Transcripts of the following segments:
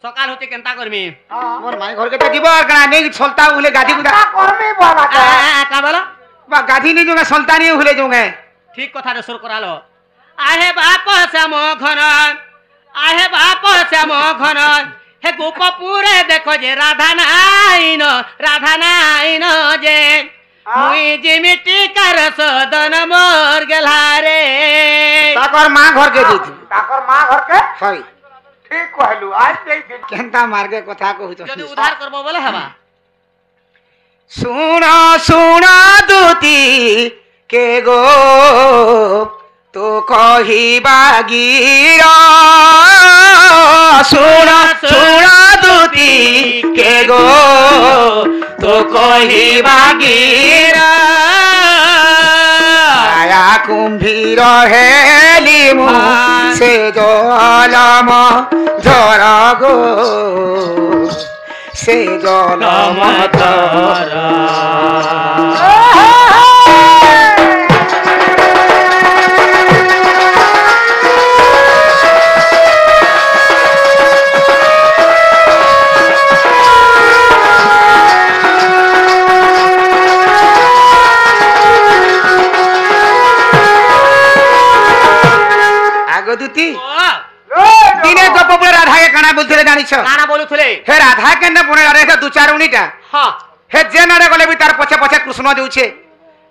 सकाल होते केनता करमी मोर माई घर के जीव कणा नहीं सलता उले गाधी गुदा करमी बाबा का बोला बा गाधी नहीं जोगे सलता नहीं उले जोगे ठीक कथा रे सुर करालो आहे बाप श्याम घन आहे बाप श्याम घन हे गोपपुरे देखो जे राधा नाइन जे मुई जिमिटी कर सदन मोर गेला रे ताकर मां घर के दी ताकर मां घर के हई ठीक कहलु आज देई केनता मार के कथा कहू जदी उधार करबो बोले हवा सुना दूती के गो तो कहिबा गिरा सुना दूती के गो तो कहिबा गिरा आया कुंभीर हेली मु से जलम धर गो से जलम धर आगदुती दिने गपपुर राधा के काना बोलथले जानिछ काना बोलुथले हे राधा के न पुणे रे दु चार उनीटा हां हे जे नरे गले भी तार पछे पछे कृष्ण देउछे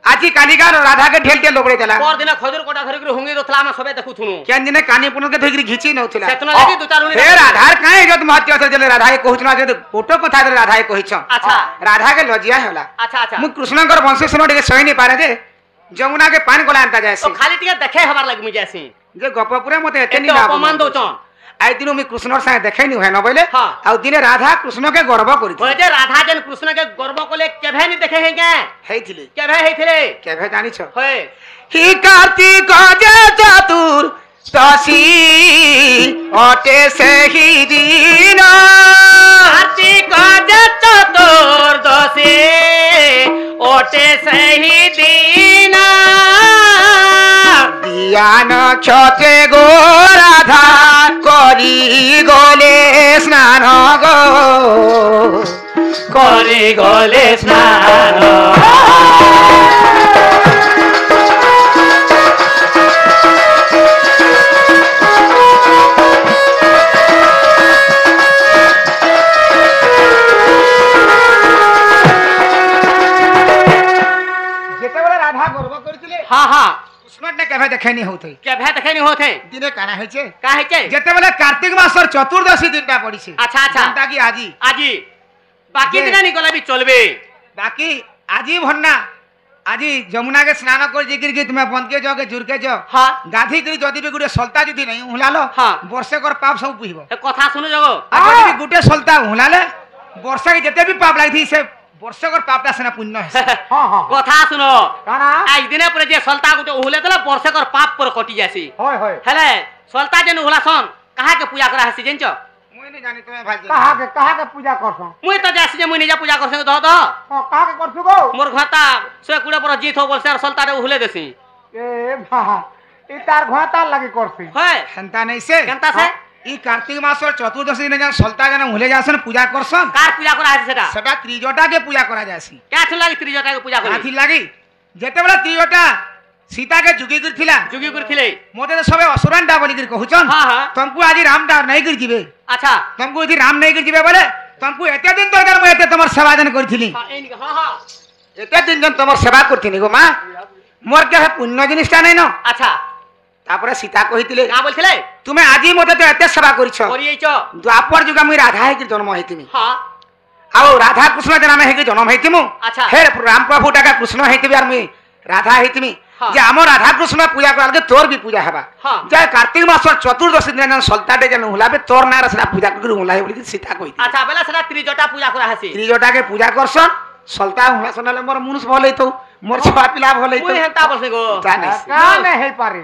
आजी कालिका राधा के ढेलटे लोबड़े देला पर दिन खजूर कोटा धरि के हुंगी दोथला हम सबे देखुथुनु केन दिने कानी पुन के धरि घिची नउथला सेतना लागि दु चार उनी हे राधा काहे जत महत्व से देले राधा के कहउछना जे फोटो कथा दे राधा के कहिछ अच्छा राधा के लजिया होला अच्छा अच्छा मु कृष्ण कर वंश सुनो के सही नहीं पारे जे जमुना के पान गोला अंता जायसी तो खाली टिके देखे हमार लागि मु जायसी जे गपपुरे मते एते एते अपमान दोचन आई दिन में कृष्ण साथे देखै नि है न बोले हां आ दिने राधा कृष्ण के गर्व करी बोले जे राधा जन कृष्ण के गर्व कोले केभे नि देखे है के हेथिले केभे जानि छ होय ही कार्तिक जे चतुर दशी अटे से ही दिन कार्तिक जे चतुर्दशी ओटे से ही दिन दियान छते गो राधा करी गोले स्नान गो करी गोले स्नान हां हां कृष्ण ने केभे देखे नहीं होते केभे देखे नहीं होते दिने काना है छे का है छे जेते बेले कार्तिक मासर चतुर्दशी दिनटा पड़ी छे अच्छा अच्छा जनता की आजी आजी बाकी दिन नहीं गला भी चलबे बाकी आजी भन्ना आजी जमुना के स्नान कर जिगिर के तुम्हें बंद के जाओ के जुर के जाओ हां गाधी करी जदी भी गुटे सलता जदी नहीं हुलालो हां वर्षे कर पाप सब पुइबो ए कथा सुनो जगो आ जदी भी गुटे सलता हुलाले वर्षे के जते भी पाप लागि थी से वर्षे कर पापटा सेना पुण्य है हां हां कथा सुनो काना आज दिने पर जे सलता गुटे उहले तला वर्षे कर पाप पर कटि जासी होय होय हेले सलता जन उहला सन कहा के पूजा करा हसी जंचो मुई नहीं जानी तुम्हें भाई कहा के पूजा करछो मुई तो जासी जे मुई निजा पूजा करसे दो कहा के करछु गो मोर घता से कुडे पर जीत हो बोलसे और सलता रे उहले देसी ए भा ई तार घाता लगी करसी होय हंता नहीं से केनता से ई कार्तिक मासर चतुर्दशी दिन जन सलता जन हुले जासन पूजा करसन कार पूजा करा हसी सेटा सेटा त्रिजटा के पूजा करा जासी क्या थन लागी त्रिजटा के पूजा करी आथि लागि जेते बेला त्रिजटा सीता के जुगी कर थिला जुगी कर थिले मोते तो सबे असुरंडा बोली कर कहउचन हां हां तुमको आज रामडा नहीं कर जिबे अच्छा तुमको यदि राम नहीं कर जिबे बोले तुमको एते दिन दरकार मैं एते तमर सेवा जन करथिली हां एनी हां हां एते दिन जन तमर सेवा करथिनी गो मां मोर के पुण्य जिनिसटा नै न अच्छा तापरे सीता कहितिले का बोलथिले तुमे आजी मते तो एते सेवा करिछ करियैछ द्वापर जुगा मुई राधा है के जन्म हेतिमी हां आउ राधा कृष्ण जन्म है के जन्म हेतिमु अच्छा हे राम प्रभु टाका कृष्ण हेतिबी आर मुई राधा हेतिमी हाँ। जे हमर राधा कृष्ण पूजा कराल के तोर भी पूजा हेबा हाँ। जे कार्तिक मास चतुर्दशी दिन जन सलताटे जन हुलाबे तोर ना रसना पूजा कर हुलाय बोली सीता कहि अच्छा बेला सेटा त्रिजटा पूजा करा हसी त्रिजटा के पूजा करसन सलता हुला सनले मोर मुनुस भले तो मोर छुआ पिला भले मुई तो हेता बोलसे गो जाने का नै हे पारे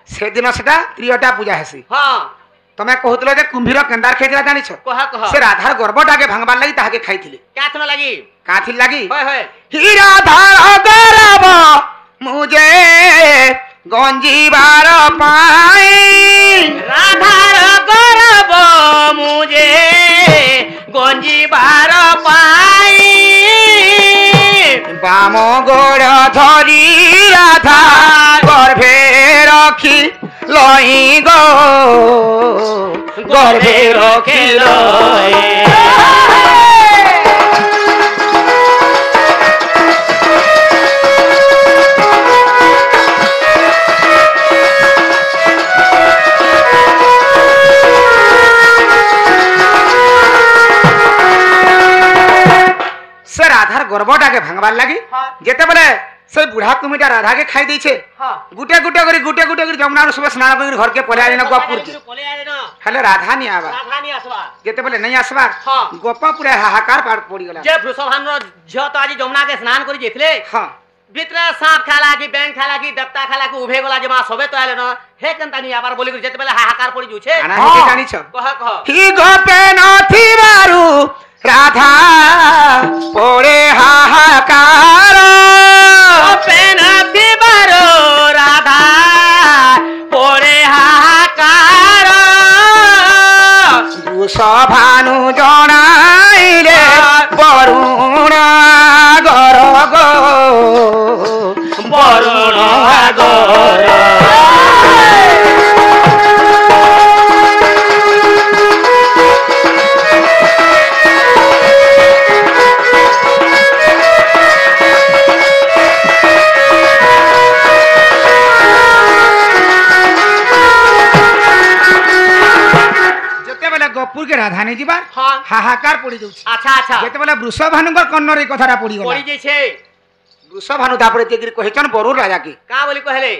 से दिन सेटा त्रिजटा पूजा हेसी हां तमे कहतलो जे कुंभीर केंदार खेतिला जानि छ कह से राधार गर्भटा के भांगबार लागि ताहाके खाइथिले क्या थन लागी काथि लागि होय होय ही राधार गर्भ मुझे गंजीबार पाई राधार गर्भ मुझे গঞ্জিবার পাই বাম গোড় ধরি রাধা গর্ভে রখি লই গো গর্ভে রখি লই সে রাধার গর্ভটাকে ভাঙবার লাগি যেতেবেলে সেই বুড়া কুমিটা রাধাকে খাই দিয়েছে গুটে গুটে করে যমুনার সবে স্নান করে ঘরকে পলে আইন গোপুর হেলে রাধা নি আবার যেতেবেলে নাই আসবার গোপ পুরা হাহাকার পার পড়ি গলা যে বৃষভানুর ঝিও তো আজ যমুনাকে স্নান করে যেতলে ভিতরে সাপ খেলা কি ব্যাং খেলা কি দেবতা খেলা কি উভে গলা জমা সবে তো আইলে না হে কেনতা নি আবার বলি করে যেতেবেলে হাহাকার পড়ি যাচ্ছে আনা হে জানিছ কহ কহ হি গোপে নথিবারু রাধা পড়ে হাহাকার পেন দিবার রাধা পড়ে হাহাকার বৃষভানু জনাইলে বরুণ গর গো বরুণ গর গপুর কে রাধা নেই যাবার হ্যাঁ হাহাকার পড়ি যাচ্ছে আচ্ছা আচ্ছা যেতেবেলে বৃষভানুঙ্কর কর্ণর এই কথাটা পড়ি গলা পড়ি যাইছে বৃষভানু তারপরে যেগিরি কহিছন বরুণ রাজাকে কা বলি কহলে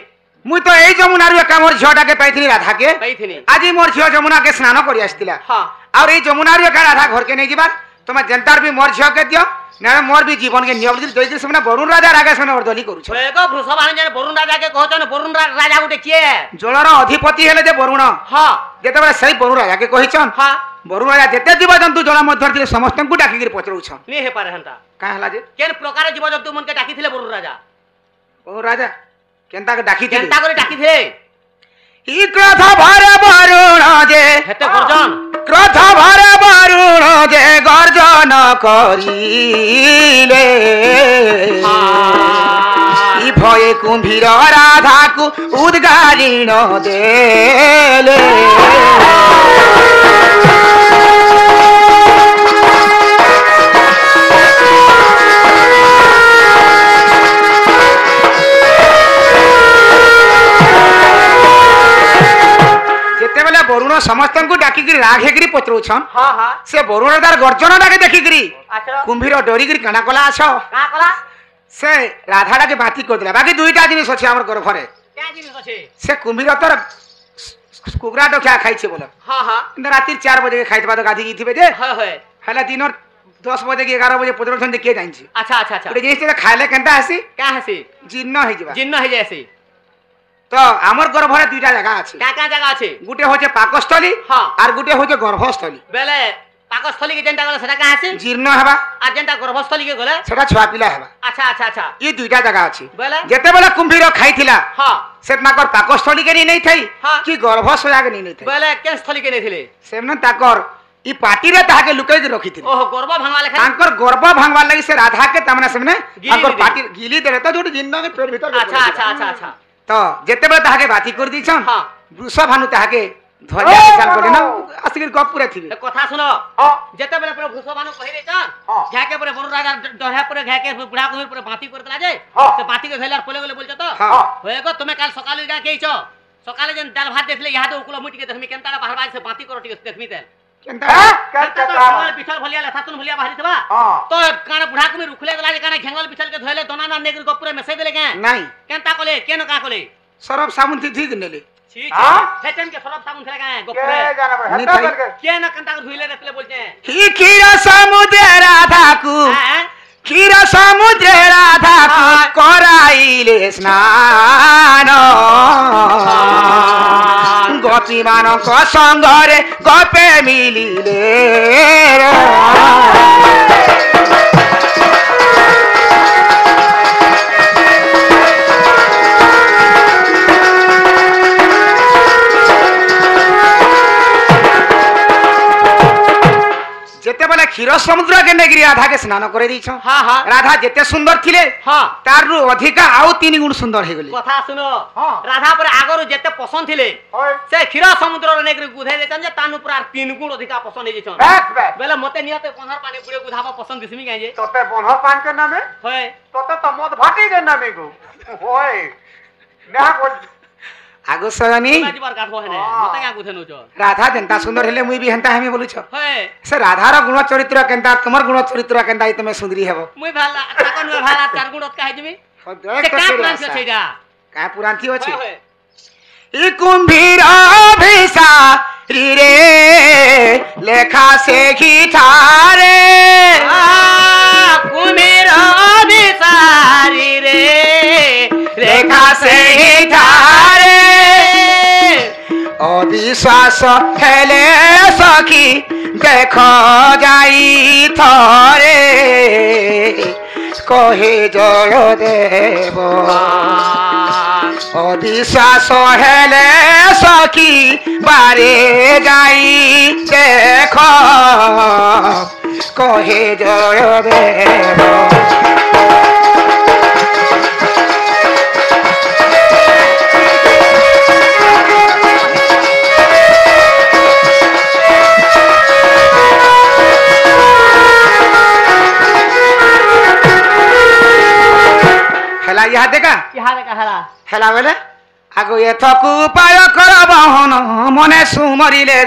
মুই তো এই যমুনার একা মোর ঝিওটাকে পাইছিলি রাধাকে পাইছিনি আজি মোর ঝিও যমুনাকে স্নান করি আসছিলা হ্যাঁ আর এই যমুনার একা রাধা ঘরকে নেই যাবার তোমার জনতার বি মোর ঝিওকে দিও না মোর বি জীবনকে নিয়ম দিল দইকে সামনে বরুণ রাজার আগে সামনে অর্দলি করুছ এগো বৃষভানু জানে বরুণ রাজাকে কহছন বরুণ রাজা গুটে কিয়ে জলর অধিপতি হেলে যে বরুণ হ্যাঁ যেতেবেলে সেই বরুণ রাজাকে কহিছন হ্যাঁ বরুণ রাজা যেতে জীবজন্তু জল মধ্যে ଥିଲେ ସମସ୍ତଙ୍କୁ ডাকিକିରି ପଚାରୁଛନ୍ নি হে পারে হেনতা କାଁ ହେଲା ଯେ কেন প্রকারে জীবজন্তু মনকে ডাকিছিলে বরুণ রাজা বরুণ রাজা কেନ୍ତାকে ডাকিଥିଲେ কেনতা করে ডাকিছিলে ই ক্ରୋଧ ଭରେ ବରୁଣ ଯେ হেতে গর্জন କ୍ରୋଧ ଭରେ ବରୁଣ ଯେ ଗର୍ଜନ କରିଲେ ଇ ଭয়ে କୁମ୍ଭୀର ରାଧାକୁ ଉଦ୍ଗାରିଣ ଦେଲେ যেতেবেলে বরুণ সমস্তଙ୍କୁ ডাকিকি রাঘেগিরি পচরুছন হ্যাঁ হ্যাঁ সে বরুণ তার গর্জনটাকে দেখিকি আচ্ছা কুম্ভীর ডরিকি কানা কলা আছ কা কলা সে রাধাটাকে বাতি করদেলা বাকি দুইটা জিনিস আছে আমার ঘরে কে জিনিস আছে সে কুম্ভীর তোর কুকুরা ডোখা খাইছে বলে হ্যাঁ হ্যাঁ রাত্রি 4 বজে খাইতে তো গাধি গিয়ে যে হয় হয় হেলা দিনর 10 বজে কি 11 বজে পচরুছন কে জানছি আচ্ছা আচ্ছা আচ্ছা ওই জিনিসটা খাইলে কেনটা আসি কা হাসি জীর্ণ হয়ে যাবা জিন্ন হয়ে যায়ছে তো আমার গর্ভরে দুইটা জায়গা আছে কা কা জায়গা আছে গুটে হচ্ছে পাকস্থলী হ্যাঁ আর গুটে হচ্ছে গর্ভস্থলী বেলে পাকস্থলী কে যেনটা গলে সেটা কা হাসি জীর্ণ হেবা আর যেনটা গর্ভস্থলী কে গলে সেটা ছুয়া পিলা হেবা আচ্ছা আচ্ছা আচ্ছা এই দুইটা জায়গা আছে বেলে যেতেবেলে কুম্ভীর খাইছিলা হ্যাঁ সে তাকর পাকস্থলী কে নেই থাই হ্যাঁ। কি গর্ভশয়া কে নেই থাই বেলে কে স্থলী কে নেছিলে সেমনে তাকর ই পাটিরে তাহাকে লুকাই রখিছিল ওহ গর্ভ ভাঙা লেখা তাকর গর্ভ ভাঙবার লাগি সে রাধাকে তামনে সেমনে গিলি তাকর দিলে। পাটি গিলি দেলে তো যোটি জিন্নকে পেট ভিতর আচ্ছা আচ্ছা আচ্ছা আচ্ছা তো যেতেবেলে তাহাকে বাতি করে দিছন হ্যাঁ বৃষভানু তাহাকে ধরিয়া বিচার করে না আসিকি গপ পুরা থিবে এ কথা শুনো যেতে বেলে পুরো ভূষবানু কহি দেছন ঘাকে পুরো বড় রাজা দহা পুরো ঘাকে বুড়া কুমির পুরো বাতি করে দিলা যে সে বাতি কে ধইলার পলে গলে বলছ তো হ্যাঁ হয়ে গো তুমি কাল সকালে গা কেইছ সকালে যেন ডাল ভাত দেখলে ইহাতে উকুলো মুটিকে তুমি কেনতা বাহার বাই সে বাতি করো ঠিক দেখমি তেল কেনতা পিছল ভলিয়া লেথাতুন ভলিয়া বাহারি থবা তো কানা বুড়া কুমির উখলে গলা যে কানা ঘেঙ্গল পিছল কে ধইলে দনা না নেগর গপুরে মেসাই দেলে কে নাই কেনতা কলে কেন কা কলে সরব সাবুন থি ঠিক নেলে ছি ছি হেতেন কে সরব সামুন খেলা কে গপুরে কেন কেনতা ধুইলে দেখলে বলছে হি ক্ষীর সমুদ্রে রাধাকু হ্যাঁ ক্ষীর সমুদ্রে রাধাকু করাইলে স্নান গোপী মানক সঙ্গরে গপে মিলিলে যেতে বেলে ক্ষীর সমুদ্র কে নেগিরি রাধা কে স্নান করে দিছ হ্যাঁ হ্যাঁ রাধা যেতে সুন্দর ছিলে হ্যাঁ তারু অধিকা আউ 3 গুণ সুন্দর হয়ে গলি কথা শুনো হ্যাঁ। রাধা পরে আগরু যেতে পছন্দ থিলে হয় সে ক্ষীর সমুদ্র নেগরি গুধাই দেতন যে তানু পুরা 3 গুণ অধিকা পছন্দ হই যেছন ব্যাস ব্যাস বেলে মতে নিয়তে পনহর পানি পুরে গুধাবা পছন্দ দিসমি কাই যে তোতে বনহর পান के नामे হয় তোতে তো মদ ভাটি के नामे गो होय ना बोल আগো সয়নি জীবার কাটবো হেনে হ্যাঁ। মতে কা গুধে নছ রাধা যেন্তা সুন্দর হেলে মুই বি হেন্তা হেমি বলুছ হয় সে রাধার গুণ চরিত্র কেন্তা তোমার গুণ চরিত্র কেন্তা ই তুমি সুন্দরী হব মুই ভালা তাকন মুই ভালা তার গুণত কাই দিবি তে কা প্ল্যান আছে যা কা পুরান্তি আছে হয় ই কুম্ভীর ভিসা রে লেখা সে গিটারে কুমির বিসারি রে লেখা সে গিটারে অবিশ্বাস হেলে সখী দেখ যাই থরে কহে জয় দেব অবিশ্বাস হেলে সখী বারে যাই দেখ কহে জয় দেব হেলা ইহা দেখা ইহারে কাহারা হেলা বেলে আগ এথকু উপায় কর বহন মনে সুমরিলে